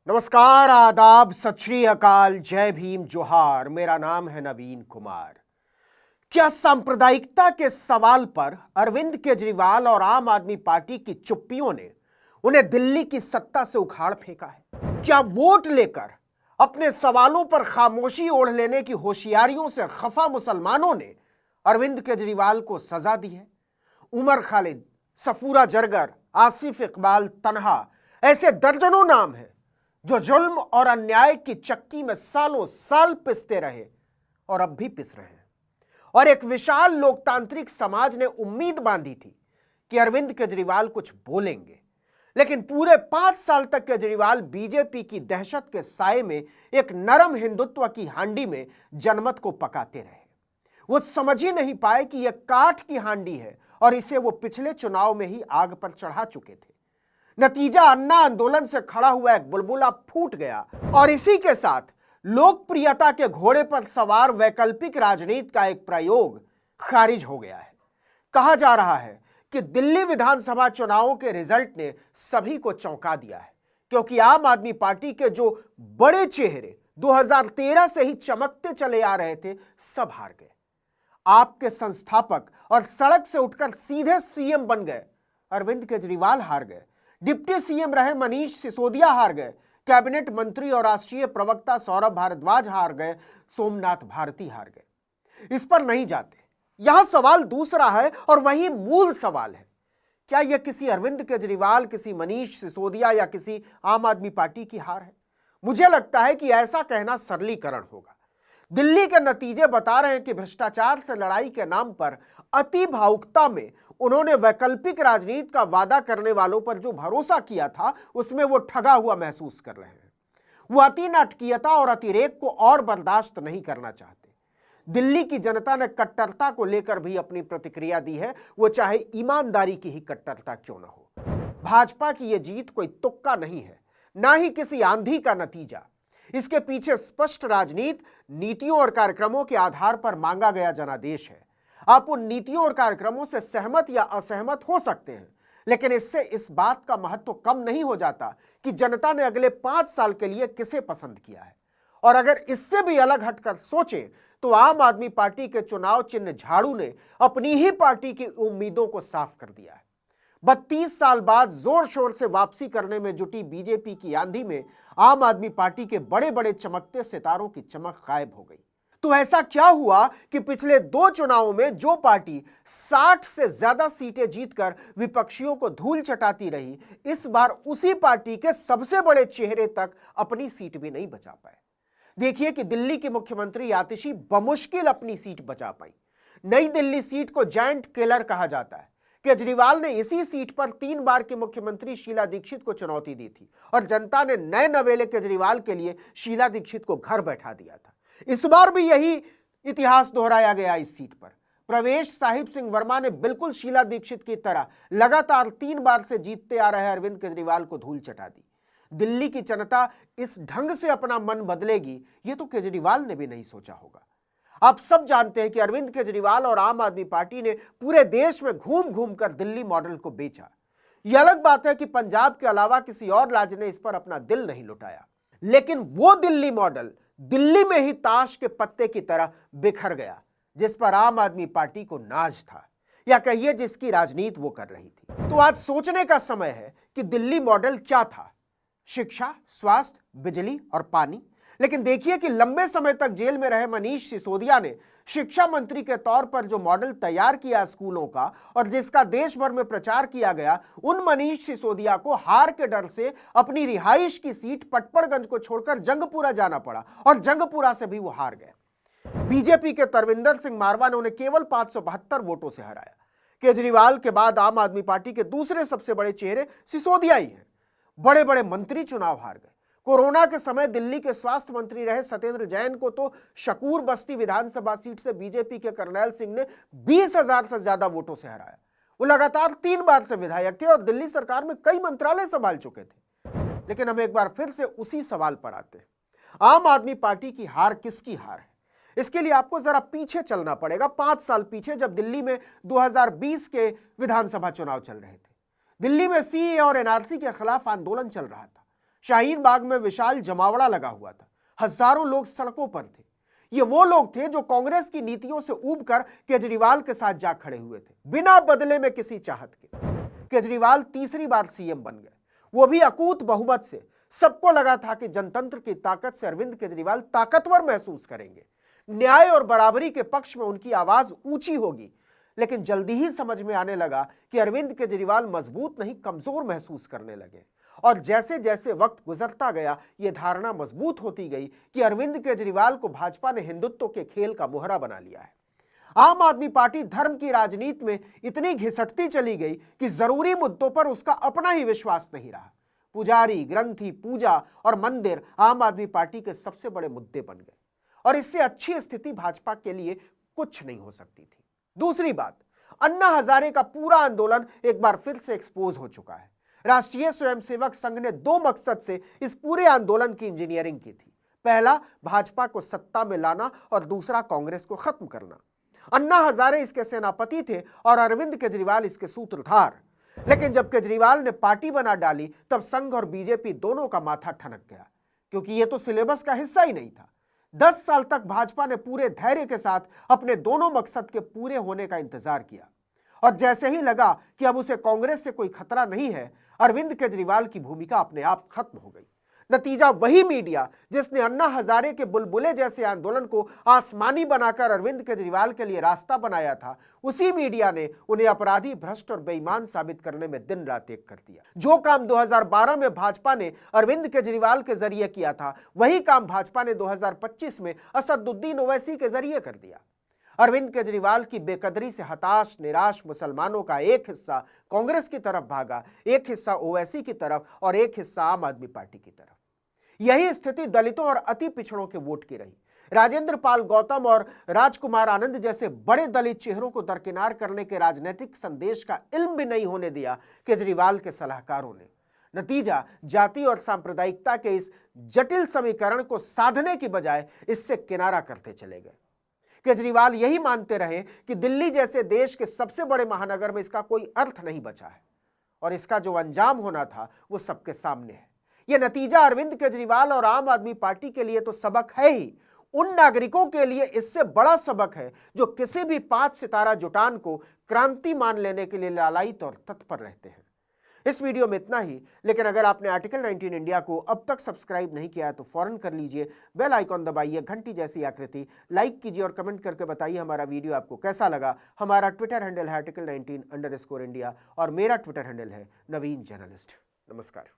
नमस्कार, आदाब, सत श्री अकाल, जय भीम, जोहार। मेरा नाम है नवीन कुमार। क्या सांप्रदायिकता के सवाल पर अरविंद केजरीवाल और आम आदमी पार्टी की चुप्पियों ने उन्हें दिल्ली की सत्ता से उखाड़ फेंका है? क्या वोट लेकर अपने सवालों पर खामोशी ओढ़ लेने की होशियारियों से खफा मुसलमानों ने अरविंद केजरीवाल को सजा दी है? उमर खालिद, सफूरा जरगर, आसिफ इकबाल तन्हा, ऐसे दर्जनों नाम हैं जो जुल्म और अन्याय की चक्की में सालों साल पिसते रहे और अब भी पिस रहे हैं। और एक विशाल लोकतांत्रिक समाज ने उम्मीद बांधी थी कि अरविंद केजरीवाल कुछ बोलेंगे, लेकिन पूरे 5 साल तक केजरीवाल बीजेपी की दहशत के साए में एक नरम हिंदुत्व की हांडी में जनमत को पकाते रहे। वो समझ ही नहीं पाए कि यह काठ की हांडी है और इसे वो पिछले चुनाव में ही आग पर चढ़ा चुके थे। नतीजा, अन्ना आंदोलन से खड़ा हुआ एक बुलबुला फूट गया और इसी के साथ लोकप्रियता के घोड़े पर सवार वैकल्पिक राजनीति का एक प्रयोग खारिज हो गया है। कहा जा रहा है कि दिल्ली विधानसभा चुनावों के रिजल्ट ने सभी को चौंका दिया है, क्योंकि आम आदमी पार्टी के जो बड़े चेहरे 2013 से ही चमकते चले आ रहे थे, सब हार गए। आपके संस्थापक और सड़क से उठकर सीधे सीएम बन गए अरविंद केजरीवाल हार गए। डिप्टी सीएम रहे मनीष सिसोदिया हार गए। कैबिनेट मंत्री और राष्ट्रीय प्रवक्ता सौरभ भारद्वाज हार गए। सोमनाथ भारती हार गए। इस पर नहीं जाते। यहां सवाल दूसरा है और वही मूल सवाल है, क्या यह किसी अरविंद केजरीवाल, किसी मनीष सिसोदिया या किसी आम आदमी पार्टी की हार है? मुझे लगता है कि ऐसा कहना सरलीकरण होगा। दिल्ली के नतीजे बता रहे हैं कि भ्रष्टाचार से लड़ाई के नाम पर अति भावुकता में उन्होंने वैकल्पिक राजनीति का वादा करने वालों पर जो भरोसा किया था, उसमें वो ठगा हुआ महसूस कर रहे हैं। वो अति नाटकीयता और अतिरेक को और बर्दाश्त नहीं करना चाहते। दिल्ली की जनता ने कट्टरता को लेकर भी अपनी प्रतिक्रिया दी है, वो चाहे ईमानदारी की ही कट्टरता क्यों न हो। भाजपा की यह जीत कोई तुक्का नहीं है, ना ही किसी आंधी का नतीजा। इसके पीछे स्पष्ट राजनीति, नीतियों और कार्यक्रमों के आधार पर मांगा गया जनादेश है। आप उन नीतियों और कार्यक्रमों से सहमत या असहमत हो सकते हैं, लेकिन इससे इस बात का महत्व कम नहीं हो जाता कि जनता ने अगले 5 साल के लिए किसे पसंद किया है। और अगर इससे भी अलग हटकर सोचें तो आम आदमी पार्टी के चुनाव चिन्ह झाड़ू ने अपनी ही पार्टी की उम्मीदों को साफ कर दिया है। 32 साल बाद जोर शोर से वापसी करने में जुटी बीजेपी की आंधी में आम आदमी पार्टी के बड़े बड़े चमकते सितारों की चमक गायब हो गई। तो ऐसा क्या हुआ कि पिछले 2 चुनावों में जो पार्टी 60 से ज्यादा सीटें जीतकर विपक्षियों को धूल चटाती रही, इस बार उसी पार्टी के सबसे बड़े चेहरे तक अपनी सीट भी नहीं बचा पाए। देखिए कि दिल्ली की मुख्यमंत्री आतिशी बमुश्किल अपनी सीट बचा पाई। नई दिल्ली सीट को जायंट किलर कहा जाता है। केजरीवाल ने इसी सीट पर 3 बार की मुख्यमंत्री शीला दीक्षित को चुनौती दी थी और जनता ने नए नवेले केजरीवाल के लिए शीला दीक्षित को घर बैठा दिया था। इस बार भी यही इतिहास दोहराया गया। इस सीट पर प्रवेश साहिब सिंह वर्मा ने बिल्कुल शीला दीक्षित की तरह लगातार 3 बार से जीतते आ रहे अरविंद केजरीवाल को धूल चटा दी। दिल्ली की जनता इस ढंग से अपना मन बदलेगी, ये तो केजरीवाल ने भी नहीं सोचा होगा। आप सब जानते हैं कि अरविंद केजरीवाल और आम आदमी पार्टी ने पूरे देश में घूम घूम कर दिल्ली मॉडल को बेचा। यह अलग बात है कि पंजाब के अलावा किसी और राज्य ने इस पर अपना दिल नहीं लुटाया, लेकिन वो दिल्ली मॉडल दिल्ली में ही ताश के पत्ते की तरह बिखर गया, जिस पर आम आदमी पार्टी को नाज था, या कहिए जिसकी राजनीति वो कर रही थी। तो आज सोचने का समय है कि दिल्ली मॉडल क्या था? शिक्षा, स्वास्थ्य, बिजली और पानी। लेकिन देखिए कि लंबे समय तक जेल में रहे मनीष सिसोदिया ने शिक्षा मंत्री के तौर पर जो मॉडल तैयार किया स्कूलों का और जिसका देश भर में प्रचार किया गया, उन मनीष सिसोदिया को हार के डर से अपनी रिहाइश की सीट पटपड़गंज को छोड़कर जंगपुरा जाना पड़ा और जंगपुरा से भी वो हार गए। बीजेपी के तरविंदर सिंह मारवा ने उन्हें केवल 572 वोटों से हराया। केजरीवाल के बाद आम आदमी पार्टी के दूसरे सबसे बड़े चेहरे सिसोदिया ही हैं। बड़े बड़े मंत्री चुनाव हार गए। कोरोना के समय दिल्ली के स्वास्थ्य मंत्री रहे सत्येंद्र जैन को तो शकूर बस्ती विधानसभा सीट से बीजेपी के करनैल सिंह ने 20,000 से ज्यादा वोटों से हराया। वो लगातार 3 बार से विधायक थे और दिल्ली सरकार में कई मंत्रालय संभाल चुके थे। लेकिन हम एक बार फिर से उसी सवाल पर आते हैं, आम आदमी पार्टी की हार किसकी हार है? इसके लिए आपको जरा पीछे चलना पड़ेगा, 5 साल पीछे, जब दिल्ली में 2020 के विधानसभा चुनाव चल रहे थे। दिल्ली में सीए और एनआरसी के खिलाफ आंदोलन चल रहा था। शाहीन बाग में विशाल जमावड़ा लगा हुआ था, हजारों लोग सड़कों पर थे। ये वो लोग थे जो कांग्रेस की नीतियों से ऊबकर केजरीवाल के साथ जा खड़े हुए थे, बिना बदले में किसी चाहत के। केजरीवाल तीसरी बार सीएम बन गए, वो भी अकूत बहुमत से। सबको लगा था कि जनतंत्र की ताकत से अरविंद केजरीवाल ताकतवर महसूस करेंगे, न्याय और बराबरी के पक्ष में उनकी आवाज ऊंची होगी। लेकिन जल्दी ही समझ में आने लगा कि अरविंद केजरीवाल मजबूत नहीं, कमजोर महसूस करने लगे। और जैसे जैसे वक्त गुजरता गया, यह धारणा मजबूत होती गई कि अरविंद केजरीवाल को भाजपा ने हिंदुत्व के खेल का मोहरा बना लिया है। आम आदमी पार्टी धर्म की राजनीति में इतनी घिसटती चली गई कि जरूरी मुद्दों पर उसका अपना ही विश्वास नहीं रहा। पुजारी, ग्रंथी, पूजा और मंदिर आम आदमी पार्टी के सबसे बड़े मुद्दे बन गए, और इससे अच्छी स्थिति भाजपा के लिए कुछ नहीं हो सकती थी। दूसरी बात, अन्ना हजारे का पूरा आंदोलन एक बार फिर से एक्सपोज हो चुका है। राष्ट्रीय स्वयंसेवक संघ ने दो मकसद से इस पूरे आंदोलन की इंजीनियरिंग की थी। पहला, भाजपा को सत्ता में लाना, और दूसरा, कांग्रेस को खत्म करना। अन्ना हजारे इसके सेनापति थे और अरविंद केजरीवाल इसके सूत्रधार। लेकिन जब केजरीवाल ने पार्टी बना डाली, तब संघ और बीजेपी दोनों का माथा ठनक गया, क्योंकि यह तो सिलेबस का हिस्सा ही नहीं था। 10 साल तक भाजपा ने पूरे धैर्य के साथ अपने दोनों मकसद के पूरे होने का इंतजार किया, और जैसे ही लगा कि अब उसे कांग्रेस से कोई खतरा नहीं है, अरविंद केजरीवाल की भूमिका अपने आप खत्म हो गई। नतीजा वही मीडिया जिसने अन्ना हजारे के बुलबुले जैसे आंदोलन को आसमानी बनाकर अरविंद केजरीवाल के लिए रास्ता बनाया था, उसी मीडिया ने उन्हें अपराधी, भ्रष्ट और बेईमान साबित करने में दिन रात एक कर दिया। जो काम 2012 में भाजपा ने अरविंद केजरीवाल के जरिए किया था, वही काम भाजपा ने 2025 में असदुद्दीन ओवैसी के जरिए कर दिया। अरविंद केजरीवाल की बेकदरी से हताश, निराश मुसलमानों का एक हिस्सा कांग्रेस की तरफ भागा, एक हिस्सा ओवैसी की तरफ और एक हिस्सा आम आदमी पार्टी की तरफ। यही स्थिति दलितों और अति पिछड़ों के वोट की रही। राजेंद्र पाल गौतम और राजकुमार आनंद जैसे बड़े दलित चेहरों को दरकिनार करने के राजनीतिक संदेश का इल्म भी नहीं होने दिया केजरीवाल के सलाहकारों ने। नतीजा, जाति और सांप्रदायिकता के इस जटिल समीकरण को साधने की बजाय इससे किनारा करते चले गए। केजरीवाल यही मानते रहे कि दिल्ली जैसे देश के सबसे बड़े महानगर में इसका कोई अर्थ नहीं बचा है, और इसका जो अंजाम होना था वो सबके सामने है। यह नतीजा अरविंद केजरीवाल और आम आदमी पार्टी के लिए तो सबक है ही, उन नागरिकों के लिए इससे बड़ा सबक है जो किसी भी 5 सितारा जुटान को क्रांति मान लेने के लिए लालायित और तत्पर रहते हैं। इस वीडियो में इतना ही, लेकिन अगर आपने आर्टिकल 19 इंडिया को अब तक सब्सक्राइब नहीं किया है तो फौरन कर लीजिए, बेल आइकॉन दबाइए, घंटी जैसी आकृति, लाइक कीजिए और कमेंट करके बताइए हमारा वीडियो आपको कैसा लगा। हमारा ट्विटर हैंडल है article19_India और मेरा ट्विटर हैंडल है नवीन जर्नलिस्ट। नमस्कार।